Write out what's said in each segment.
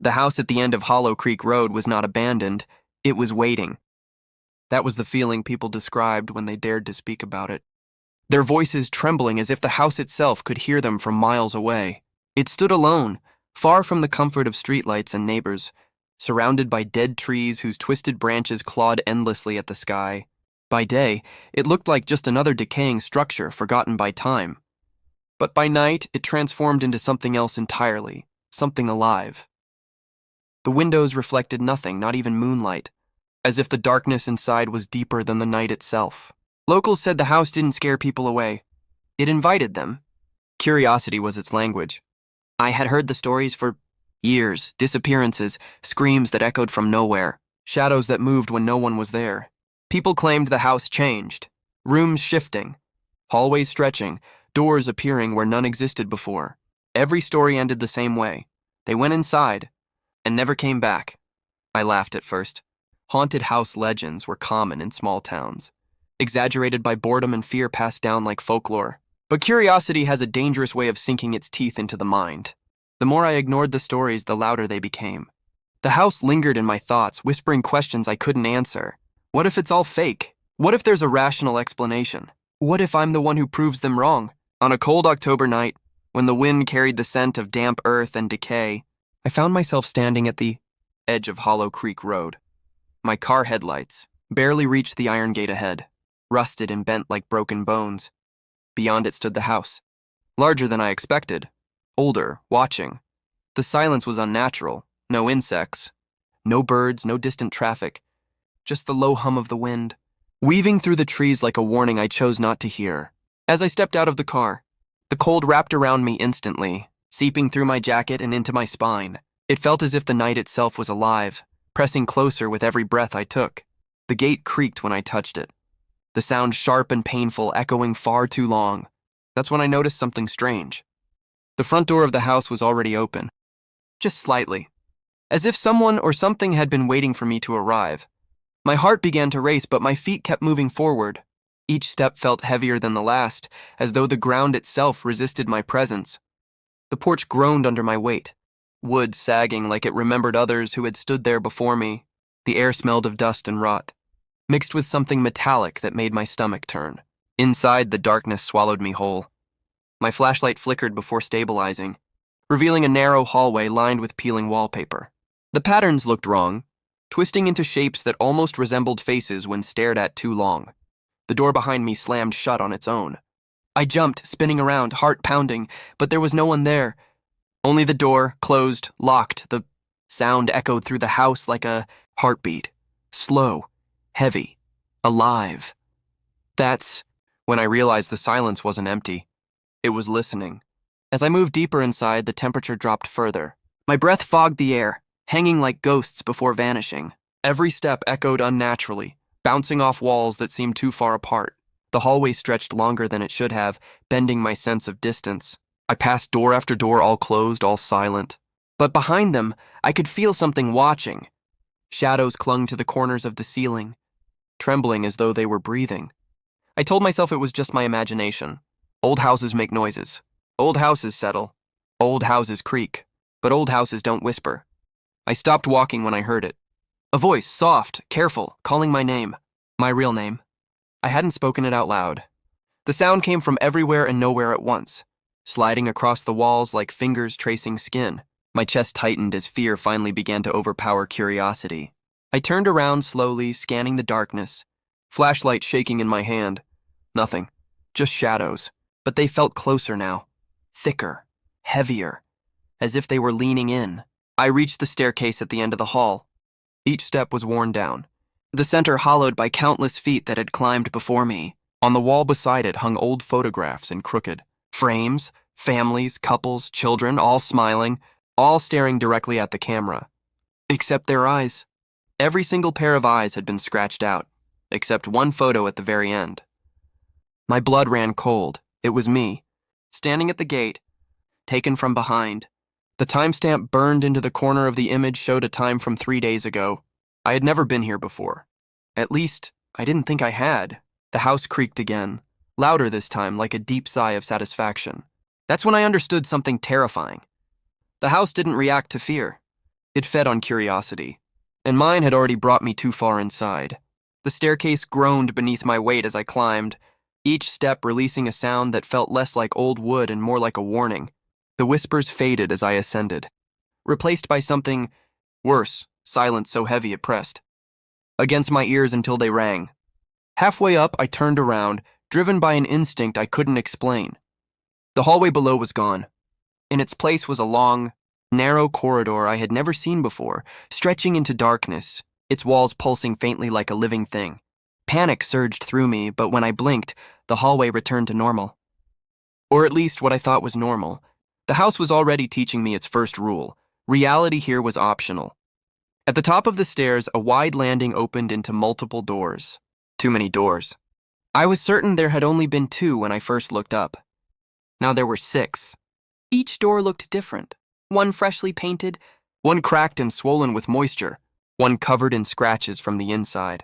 The house at the end of Hollow Creek Road was not abandoned, it was waiting. That was the feeling people described when they dared to speak about it. Their voices trembling as if the house itself could hear them from miles away. It stood alone, far from the comfort of streetlights and neighbors, surrounded by dead trees whose twisted branches clawed endlessly at the sky. By day, it looked like just another decaying structure forgotten by time. But by night, it transformed into something else entirely, something alive. The windows reflected nothing, not even moonlight, as if the darkness inside was deeper than the night itself. Locals said the house didn't scare people away. It invited them. Curiosity was its language. I had heard the stories for years, disappearances, screams that echoed from nowhere, shadows that moved when no one was there. People claimed the house changed, rooms shifting, hallways stretching, doors appearing where none existed before. Every story ended the same way. They went inside and never came back. I laughed at first. Haunted house legends were common in small towns, exaggerated by boredom and fear passed down like folklore. But curiosity has a dangerous way of sinking its teeth into the mind. The more I ignored the stories, the louder they became. The house lingered in my thoughts, whispering questions I couldn't answer. What if it's all fake? What if there's a rational explanation? What if I'm the one who proves them wrong? On a cold October night, when the wind carried the scent of damp earth and decay, I found myself standing at the edge of Hollow Creek Road. My car headlights barely reached the iron gate ahead, rusted and bent like broken bones. Beyond it stood the house, larger than I expected, older, watching. The silence was unnatural, no insects, no birds, no distant traffic, just the low hum of the wind, weaving through the trees like a warning I chose not to hear. As I stepped out of the car, the cold wrapped around me instantly, seeping through my jacket and into my spine. It felt as if the night itself was alive, pressing closer with every breath I took. The gate creaked when I touched it, the sound sharp and painful, echoing far too long. That's when I noticed something strange. The front door of the house was already open, just slightly, as if someone or something had been waiting for me to arrive. My heart began to race, but my feet kept moving forward. Each step felt heavier than the last, as though the ground itself resisted my presence. The porch groaned under my weight, wood sagging like it remembered others who had stood there before me. The air smelled of dust and rot, mixed with something metallic that made my stomach turn. Inside, the darkness swallowed me whole. My flashlight flickered before stabilizing, revealing a narrow hallway lined with peeling wallpaper. The patterns looked wrong, twisting into shapes that almost resembled faces when stared at too long. The door behind me slammed shut on its own. I jumped, spinning around, heart pounding, but there was no one there. Only the door, closed, locked. The sound echoed through the house like a heartbeat. Slow, heavy, alive. That's when I realized the silence wasn't empty. It was listening. As I moved deeper inside, the temperature dropped further. My breath fogged the air, hanging like ghosts before vanishing. Every step echoed unnaturally, bouncing off walls that seemed too far apart. The hallway stretched longer than it should have, bending my sense of distance. I passed door after door, all closed, all silent. But behind them, I could feel something watching. Shadows clung to the corners of the ceiling, trembling as though they were breathing. I told myself it was just my imagination. Old houses make noises. Old houses settle. Old houses creak. But old houses don't whisper. I stopped walking when I heard it. A voice, soft, careful, calling my name. My real name. I hadn't spoken it out loud. The sound came from everywhere and nowhere at once, sliding across the walls like fingers tracing skin. My chest tightened as fear finally began to overpower curiosity. I turned around slowly, scanning the darkness, flashlight shaking in my hand. Nothing, just shadows. But they felt closer now, thicker, heavier, as if they were leaning in. I reached the staircase at the end of the hall. Each step was worn down, the center hollowed by countless feet that had climbed before me. On the wall beside it hung old photographs in crooked frames, families, couples, children, all smiling, all staring directly at the camera. Except their eyes. Every single pair of eyes had been scratched out, except one photo at the very end. My blood ran cold. It was me, standing at the gate, taken from behind. The timestamp burned into the corner of the image showed a time from 3 days ago. I had never been here before. At least, I didn't think I had. The house creaked again, louder this time, like a deep sigh of satisfaction. That's when I understood something terrifying. The house didn't react to fear. It fed on curiosity, and mine had already brought me too far inside. The staircase groaned beneath my weight as I climbed, each step releasing a sound that felt less like old wood and more like a warning. The whispers faded as I ascended, replaced by something worse, silence so heavy it pressed against my ears until they rang. Halfway up, I turned around, driven by an instinct I couldn't explain. The hallway below was gone. In its place was a long, narrow corridor I had never seen before, stretching into darkness, its walls pulsing faintly like a living thing. Panic surged through me, but when I blinked, the hallway returned to normal. Or at least what I thought was normal. The house was already teaching me its first rule. Reality here was optional. At the top of the stairs, a wide landing opened into multiple doors. Too many doors. I was certain there had only been 2 when I first looked up. Now there were 6. Each door looked different. One freshly painted, one cracked and swollen with moisture, one covered in scratches from the inside.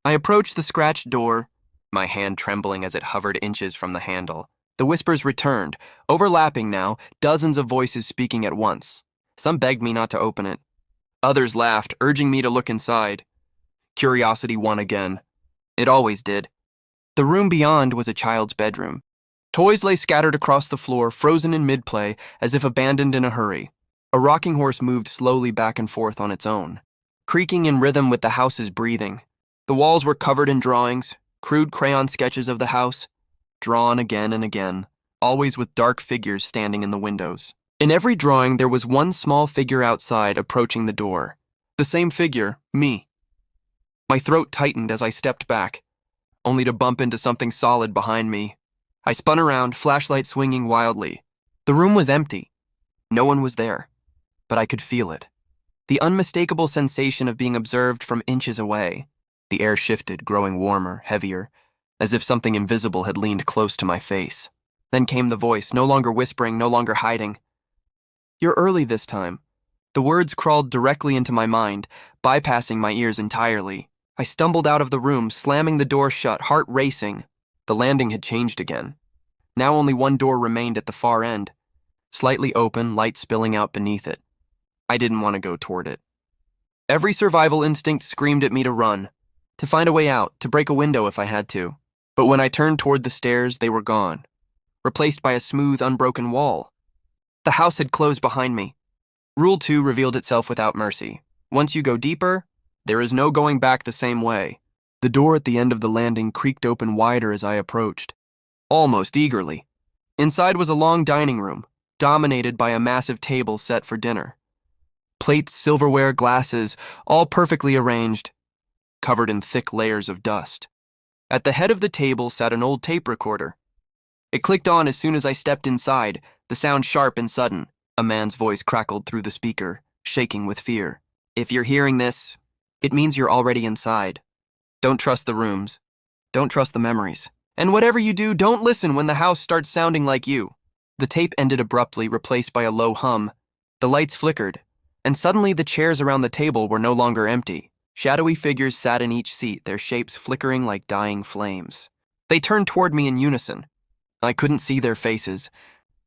I approached the scratched door, my hand trembling as it hovered inches from the handle. The whispers returned, overlapping now, dozens of voices speaking at once. Some begged me not to open it. Others laughed, urging me to look inside. Curiosity won again. It always did. The room beyond was a child's bedroom. Toys lay scattered across the floor, frozen in mid-play, as if abandoned in a hurry. A rocking horse moved slowly back and forth on its own, creaking in rhythm with the house's breathing. The walls were covered in drawings, crude crayon sketches of the house, drawn again and again, always with dark figures standing in the windows. In every drawing, there was one small figure outside approaching the door. The same figure, me. My throat tightened as I stepped back, only to bump into something solid behind me. I spun around, flashlight swinging wildly. The room was empty. No one was there, but I could feel it. The unmistakable sensation of being observed from inches away. The air shifted, growing warmer, heavier, as if something invisible had leaned close to my face. Then came the voice, no longer whispering, no longer hiding. "You're early this time." The words crawled directly into my mind, bypassing my ears entirely. I stumbled out of the room, slamming the door shut, heart racing. The landing had changed again. Now only one door remained at the far end, slightly open, light spilling out beneath it. I didn't want to go toward it. Every survival instinct screamed at me to run, to find a way out, to break a window if I had to. But when I turned toward the stairs, they were gone, replaced by a smooth, unbroken wall. The house had closed behind me. Rule 2 revealed itself without mercy. Once you go deeper, there is no going back the same way. The door at the end of the landing creaked open wider as I approached, almost eagerly. Inside was a long dining room, dominated by a massive table set for dinner. Plates, silverware, glasses, all perfectly arranged, covered in thick layers of dust. At the head of the table sat an old tape recorder. It clicked on as soon as I stepped inside, the sound sharp and sudden. A man's voice crackled through the speaker, shaking with fear. "If you're hearing this, it means you're already inside. Don't trust the rooms. Don't trust the memories. And whatever you do, don't listen when the house starts sounding like you." The tape ended abruptly, replaced by a low hum. The lights flickered, and suddenly the chairs around the table were no longer empty. Shadowy figures sat in each seat, their shapes flickering like dying flames. They turned toward me in unison. I couldn't see their faces,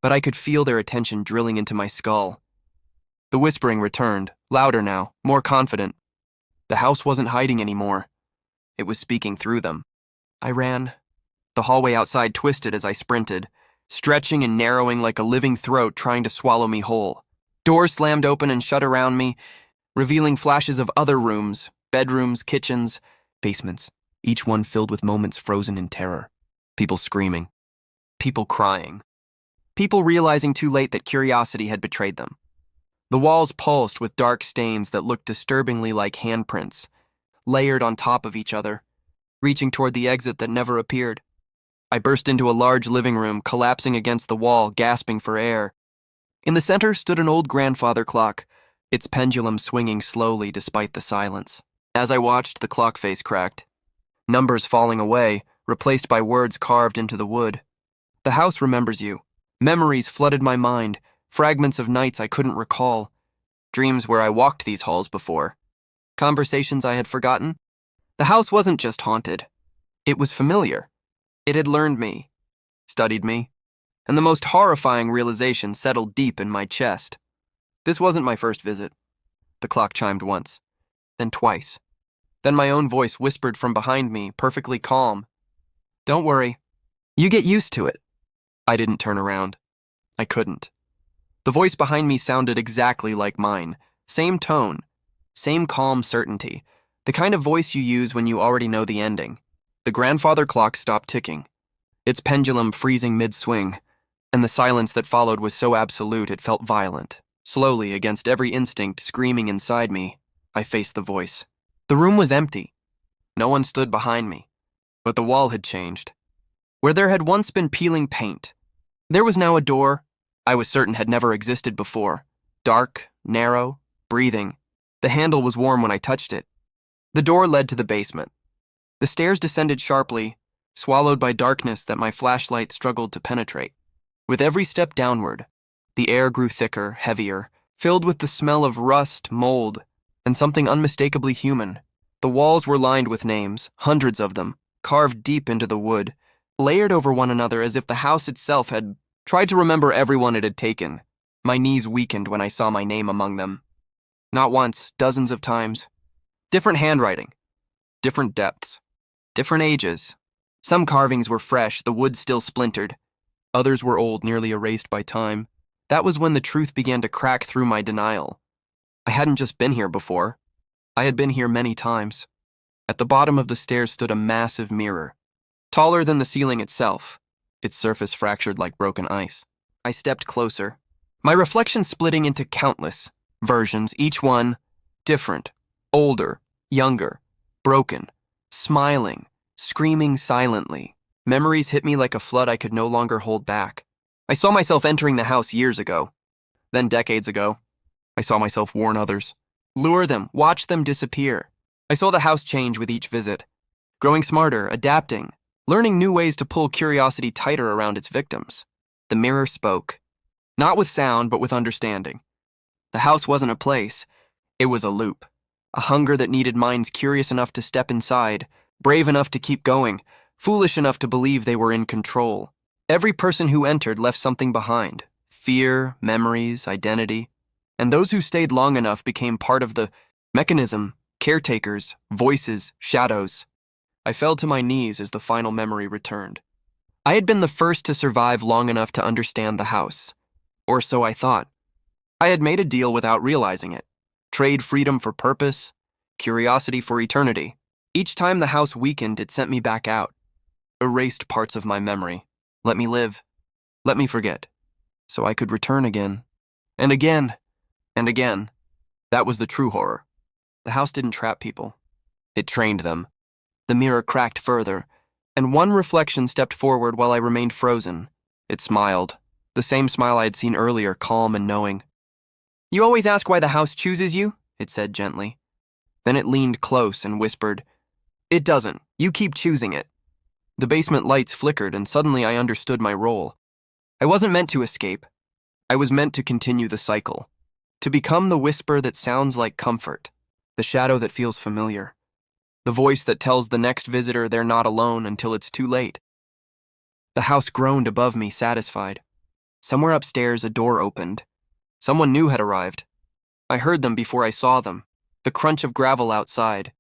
but I could feel their attention drilling into my skull. The whispering returned, louder now, more confident. The house wasn't hiding anymore. It was speaking through them. I ran. The hallway outside twisted as I sprinted, stretching and narrowing like a living throat trying to swallow me whole. Doors slammed open and shut around me, revealing flashes of other rooms, bedrooms, kitchens, basements, each one filled with moments frozen in terror. People screaming. People crying. People realizing too late that curiosity had betrayed them. The walls pulsed with dark stains that looked disturbingly like handprints, layered on top of each other, reaching toward the exit that never appeared. I burst into a large living room, collapsing against the wall, gasping for air. In the center stood an old grandfather clock, its pendulum swinging slowly despite the silence. As I watched, the clock face cracked, numbers falling away, replaced by words carved into the wood. "The house remembers you." Memories flooded my mind, fragments of nights I couldn't recall, dreams where I walked these halls before, conversations I had forgotten. The house wasn't just haunted. It was familiar. It had learned me, studied me, and the most horrifying realization settled deep in my chest. This wasn't my first visit. The clock chimed once, then twice. Then my own voice whispered from behind me, perfectly calm. "Don't worry. You get used to it." I didn't turn around. I couldn't. The voice behind me sounded exactly like mine. Same tone, same calm certainty, the kind of voice you use when you already know the ending. The grandfather clock stopped ticking, its pendulum freezing mid-swing, and the silence that followed was so absolute it felt violent. Slowly, against every instinct screaming inside me, I faced the voice. The room was empty. No one stood behind me, but the wall had changed. Where there had once been peeling paint, there was now a door I was certain had never existed before. Dark, narrow, breathing. The handle was warm when I touched it. The door led to the basement. The stairs descended sharply, swallowed by darkness that my flashlight struggled to penetrate. With every step downward, the air grew thicker, heavier, filled with the smell of rust, mold, and something unmistakably human. The walls were lined with names, hundreds of them, carved deep into the wood, layered over one another as if the house itself had tried to remember everyone it had taken. My knees weakened when I saw my name among them. Not once, dozens of times. Different handwriting, different depths, different ages. Some carvings were fresh, the wood still splintered. Others were old, nearly erased by time. That was when the truth began to crack through my denial. I hadn't just been here before. I had been here many times. At the bottom of the stairs stood a massive mirror, taller than the ceiling itself, its surface fractured like broken ice. I stepped closer, my reflection splitting into countless versions, each one different, older, younger, broken, smiling, screaming silently. Memories hit me like a flood I could no longer hold back. I saw myself entering the house years ago. Then decades ago, I saw myself warn others, lure them, watch them disappear. I saw the house change with each visit, growing smarter, adapting, learning new ways to pull curiosity tighter around its victims. The mirror spoke, not with sound, but with understanding. The house wasn't a place, it was a loop, a hunger that needed minds curious enough to step inside, brave enough to keep going, foolish enough to believe they were in control. Every person who entered left something behind, fear, memories, identity, and those who stayed long enough became part of the mechanism, caretakers, voices, shadows. I fell to my knees as the final memory returned. I had been the first to survive long enough to understand the house, or so I thought. I had made a deal without realizing it. Trade freedom for purpose, curiosity for eternity. Each time the house weakened, it sent me back out, erased parts of my memory. Let me live. Let me forget. So I could return again. And again. And again. That was the true horror. The house didn't trap people. It trained them. The mirror cracked further, and one reflection stepped forward while I remained frozen. It smiled, the same smile I had seen earlier, calm and knowing. "You always ask why the house chooses you?" it said gently. Then it leaned close and whispered, "It doesn't. You keep choosing it." The basement lights flickered, and suddenly I understood my role. I wasn't meant to escape. I was meant to continue the cycle, to become the whisper that sounds like comfort, the shadow that feels familiar, the voice that tells the next visitor they're not alone until it's too late. The house groaned above me, satisfied. Somewhere upstairs, a door opened. Someone new had arrived. I heard them before I saw them, the crunch of gravel outside,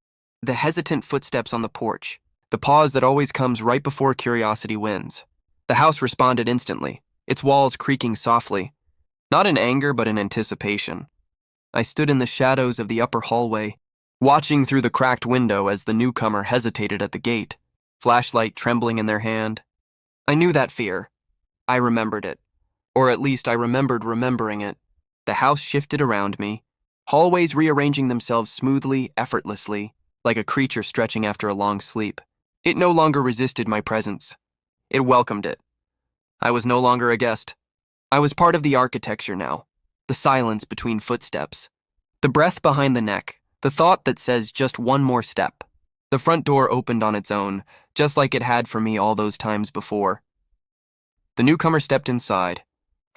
the hesitant footsteps on the porch, the pause that always comes right before curiosity wins. The house responded instantly, its walls creaking softly, not in anger but in anticipation. I stood in the shadows of the upper hallway, watching through the cracked window as the newcomer hesitated at the gate, flashlight trembling in their hand. I knew that fear. I remembered it. Or at least I remembered remembering it. The house shifted around me, hallways rearranging themselves smoothly, effortlessly, like a creature stretching after a long sleep. It no longer resisted my presence. It welcomed it. I was no longer a guest. I was part of the architecture now, the silence between footsteps, the breath behind the neck, the thought that says just one more step. The front door opened on its own, just like it had for me all those times before. The newcomer stepped inside,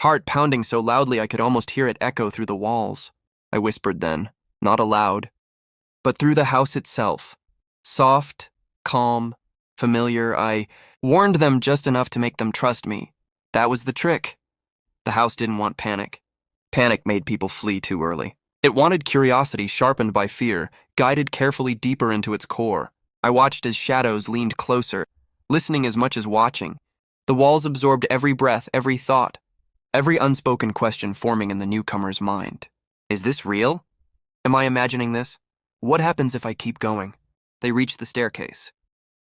heart pounding so loudly I could almost hear it echo through the walls. I whispered then, not aloud, but through the house itself. Soft, calm, familiar. I warned them just enough to make them trust me. That was the trick. The house didn't want panic. Panic made people flee too early. It wanted curiosity sharpened by fear, guided carefully deeper into its core. I watched as shadows leaned closer, listening as much as watching. The walls absorbed every breath, every thought, every unspoken question forming in the newcomer's mind. Is this real? Am I imagining this? What happens if I keep going? They reached the staircase.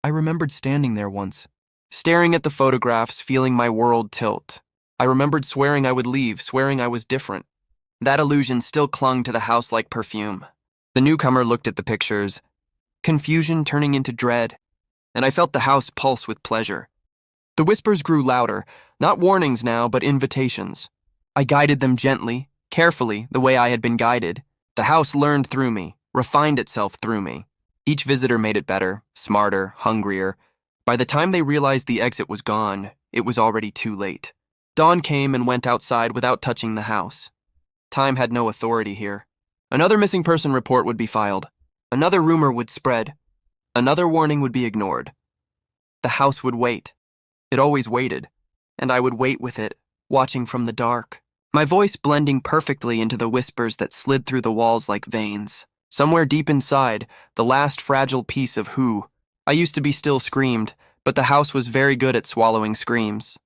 I remembered standing there once, staring at the photographs, feeling my world tilt. I remembered swearing I would leave, swearing I was different. That illusion still clung to the house like perfume. The newcomer looked at the pictures, confusion turning into dread, and I felt the house pulse with pleasure. The whispers grew louder, not warnings now, but invitations. I guided them gently, carefully, the way I had been guided. The house learned through me, refined itself through me. Each visitor made it better, smarter, hungrier. By the time they realized the exit was gone, it was already too late. Dawn came and went outside without touching the house. Time had no authority here. Another missing person report would be filed. Another rumor would spread. Another warning would be ignored. The house would wait. It always waited, and I would wait with it, watching from the dark, my voice blending perfectly into the whispers that slid through the walls like veins. Somewhere deep inside, the last fragile piece of who. I used to be still screamed, but the house was very good at swallowing screams.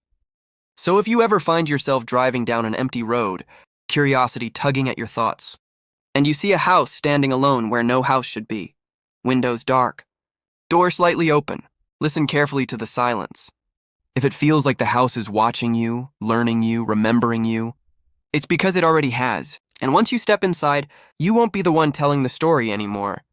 So if you ever find yourself driving down an empty road, curiosity tugging at your thoughts, and you see a house standing alone where no house should be, windows dark, door slightly open, listen carefully to the silence. If it feels like the house is watching you, learning you, remembering you, it's because it already has. And once you step inside, you won't be the one telling the story anymore.